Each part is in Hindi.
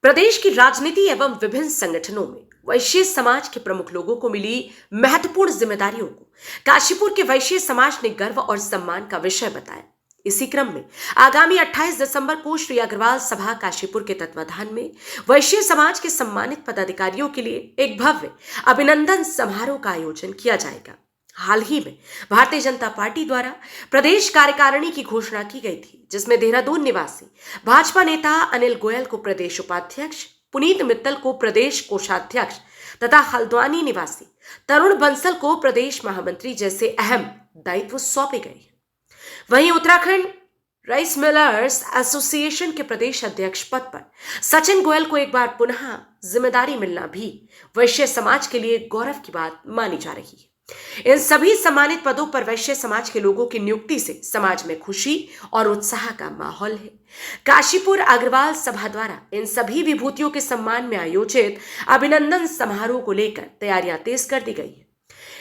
प्रदेश की राजनीति एवं विभिन्न संगठनों में वैश्य समाज के प्रमुख लोगों को मिली महत्वपूर्ण जिम्मेदारियों को काशीपुर के वैश्य समाज ने गर्व और सम्मान का विषय बताया। इसी क्रम में आगामी 28 दिसंबर को श्री अग्रवाल सभा काशीपुर के तत्वाधान में वैश्य समाज के सम्मानित पदाधिकारियों के लिए एक भव्य अभिनंदन समारोह का आयोजन किया जाएगा। हाल ही में भारतीय जनता पार्टी द्वारा प्रदेश कार्यकारिणी की घोषणा की गई थी, जिसमें देहरादून निवासी भाजपा नेता अनिल गोयल को प्रदेश उपाध्यक्ष, पुनीत मित्तल को प्रदेश कोषाध्यक्ष तथा हल्द्वानी निवासी तरुण बंसल को प्रदेश महामंत्री जैसे अहम दायित्व सौंपे गए। वहीं उत्तराखंड राइस मिलर्स एसोसिएशन के प्रदेश अध्यक्ष पद पर सचिन गोयल को एक बार पुनः जिम्मेदारी मिलना भी वैश्य समाज के लिए गौरव की बात मानी जा रही है। इन सभी सम्मानित पदों पर वैश्य समाज के लोगों की नियुक्ति से समाज में खुशी और उत्साह का माहौल है। काशीपुर अग्रवाल सभा द्वारा इन सभी विभूतियों के सम्मान में आयोजित अभिनंदन समारोह को लेकर तैयारियां तेज कर दी गई है।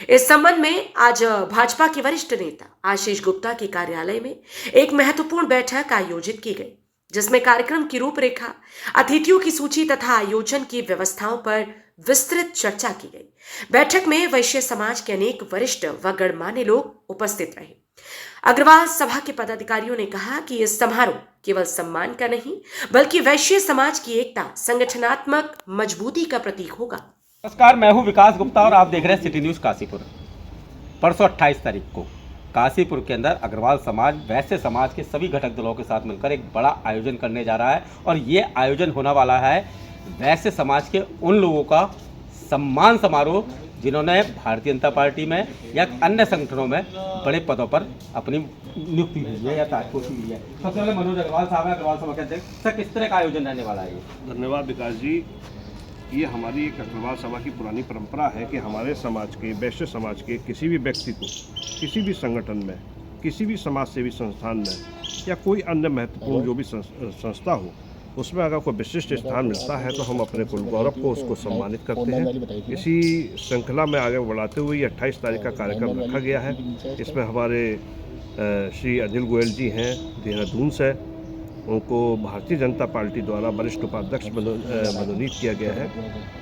इस संबंध में आज भाजपा के वरिष्ठ नेता आशीष गुप्ता के कार्यालय में एक महत्वपूर्ण बैठक आयोजित की गई, जिसमें कार्यक्रम की रूपरेखा, अतिथियों की सूची तथा आयोजन की व्यवस्थाओं पर विस्तृत चर्चा की गई। बैठक में वैश्य समाज के अनेक वरिष्ठ व गणमान्य लोग उपस्थित रहे। अग्रवाल सभा के पदाधिकारियों ने कहा कि यह समारोह केवल सम्मान का नहीं, बल्कि वैश्य समाज की एकता, संगठनात्मक मजबूती का प्रतीक होगा। नमस्कार, मैं हूं विकास गुप्ता और आप देख रहे हैं सिटी न्यूज काशीपुर। परसों 28 तारीख को काशीपुर के अंदर अग्रवाल समाज वैश्य समाज के सभी घटक दलों के साथ मिलकर एक बड़ा आयोजन करने जा रहा है और ये आयोजन होने वाला है वैश्य समाज के उन लोगों का सम्मान समारोह जिन्होंने भारतीय जनता पार्टी में या अन्य संगठनों में बड़े पदों पर अपनी नियुक्ति हुई है या ताजपोशी हुई है। सबसे पहले मनोज अग्रवाल साहब है, अग्रवाल सभा के अध्यक्ष। सर, किस तरह का आयोजन रहने वाला है? धन्यवाद विकास जी। ये हमारी एक अग्रवाल सभा की पुरानी परंपरा है कि हमारे समाज के, वैश्य समाज के किसी भी व्यक्ति को किसी भी संगठन में, किसी भी समाज सेवी संस्थान में या कोई अन्य महत्वपूर्ण जो भी संस्था हो, उसमें अगर कोई विशिष्ट स्थान मिलता है तो हम अपने कुल गौरव को उसको सम्मानित करते हैं। इसी श्रृंखला में आगे बढ़ाते हुए 28 तारीख का कार्यक्रम रखा गया है। इसमें हमारे श्री अनिल गोयल जी हैं देहरादून से, उनको भारतीय जनता पार्टी द्वारा वरिष्ठ उपाध्यक्ष मनोनीत किया गया है।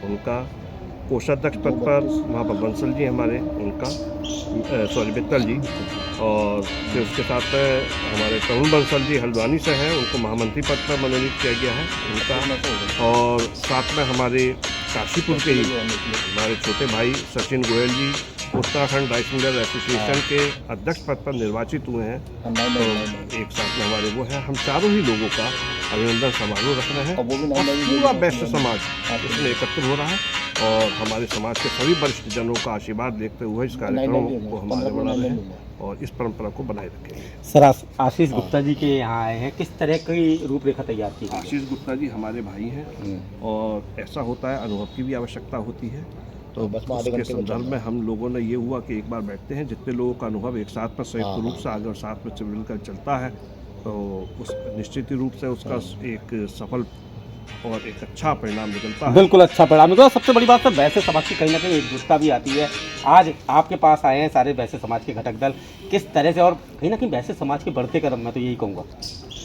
उनका कोषाध्यक्ष पद पर वहाँ पर बंसल जी हमारे, उनका मित्तल जी, और फिर उसके साथ में हमारे तरुण बंसल जी हल्द्वानी से हैं, उनको महामंत्री पद पर मनोनीत किया गया है उनका। और साथ में हमारे काशीपुर के ही हमारे छोटे भाई सचिन गोयल जी उत्तराखंड राइस मिलर एसोसिएशन के अध्यक्ष पद पर निर्वाचित हुए हैं। तो एक साथ में हमारे वो हैं, हम चारों ही लोगों का अभिनंदन समारोह रख रहे हैं और पूरा वैश्य समाज इसमें एकत्र हो रहा है और हमारे समाज के सभी वरिष्ठ जनों का आशीर्वाद देखते हुए इस कार्यक्रम को हम आगे बढ़ा रहे हैं और इस परंपरा को बनाए रखेंगे। सर, आशीष गुप्ता जी के यहाँ आए हैं, किस तरह की रूपरेखा तैयार की? आशीष गुप्ता जी हमारे भाई हैं और ऐसा होता है, अनुभव की भी आवश्यकता होती है। तो उसके संदर्भ में हम लोगों ने ये हुआ कि एक बार बैठते हैं, जितने लोगों का अनुभव एक साथ में संयुक्त रूप से आगे और साथ में मिलकर चलता है तो उस निश्चित रूप से उसका एक सफल और एक अच्छा परिणाम निकलता है। बिल्कुल अच्छा परिणाम निकला। सबसे बड़ी बात है वैश्य समाज की कहीं ना कहीं एकजुटता भी आती है। आज आपके पास आए हैं सारे वैश्य समाज के घटक दल, किस तरह से, और कहीं ना कहीं वैश्य समाज के बढ़ते कदम, मैं तो यही कहूँगा।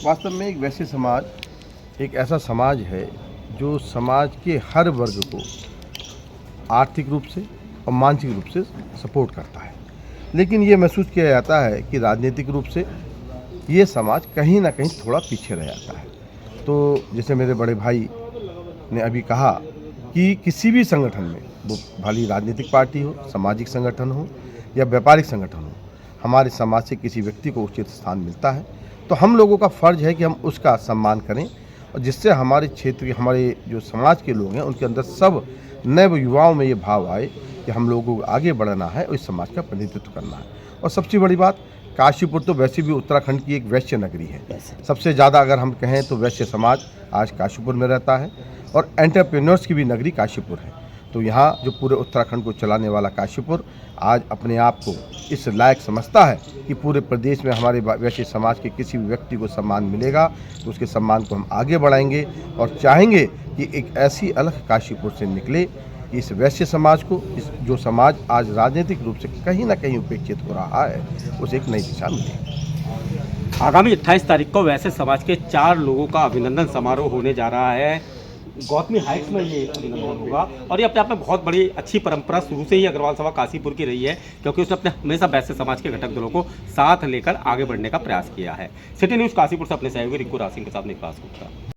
वास्तव में एक वैश्य समाज एक ऐसा समाज है जो समाज के हर वर्ग को आर्थिक रूप से और मानसिक रूप से सपोर्ट करता है, लेकिन ये महसूस किया जाता है कि राजनीतिक रूप से ये समाज कहीं ना कहीं थोड़ा पीछे रह जाता है। तो जैसे मेरे बड़े भाई ने अभी कहा कि किसी भी संगठन में, वो भली राजनीतिक पार्टी हो, सामाजिक संगठन हो या व्यापारिक संगठन हो, हमारे समाज से किसी व्यक्ति को उचित स्थान मिलता है तो हम लोगों का फ़र्ज है कि हम उसका सम्मान करें और जिससे हमारे क्षेत्र के, हमारे जो समाज के लोग हैं, उनके अंदर सब नए युवाओं में ये भाव आए कि हम लोगों को आगे बढ़ना है और इस समाज का प्रतिनिधित्व करना है। और सबसे बड़ी बात, काशीपुर तो वैसे भी उत्तराखंड की एक वैश्य नगरी है। सबसे ज़्यादा अगर हम कहें तो वैश्य समाज आज काशीपुर में रहता है और एंटरप्रेन्योर्स की भी नगरी काशीपुर है। तो यहाँ जो पूरे उत्तराखंड को चलाने वाला काशीपुर आज अपने आप को इस लायक समझता है कि पूरे प्रदेश में हमारे वैश्य समाज के किसी भी व्यक्ति को सम्मान मिलेगा तो उसके सम्मान को हम आगे बढ़ाएंगे और चाहेंगे कि एक ऐसी अलग काशीपुर से निकले कि इस वैश्य समाज को, इस जो समाज आज राजनीतिक रूप से कहीं ना कहीं उपेक्षित हो रहा है, उसे एक नई दिशा मिले। आगामी 28 तारीख को वैश्य समाज के 4 लोगों का अभिनंदन समारोह होने जा रहा है गौतमी हाइट्स में ये परिणमन होगा। और ये अपने आप में बहुत बड़ी अच्छी परंपरा शुरू से ही अग्रवाल सभा काशीपुर की रही है, क्योंकि उसने अपने हमेशा वैश्य समाज के घटक दलों को साथ लेकर आगे बढ़ने का प्रयास किया है। सिटी न्यूज़ काशीपुर से अपने सहयोगी रिंकू रासिंग के साथ निकास गुप्ता।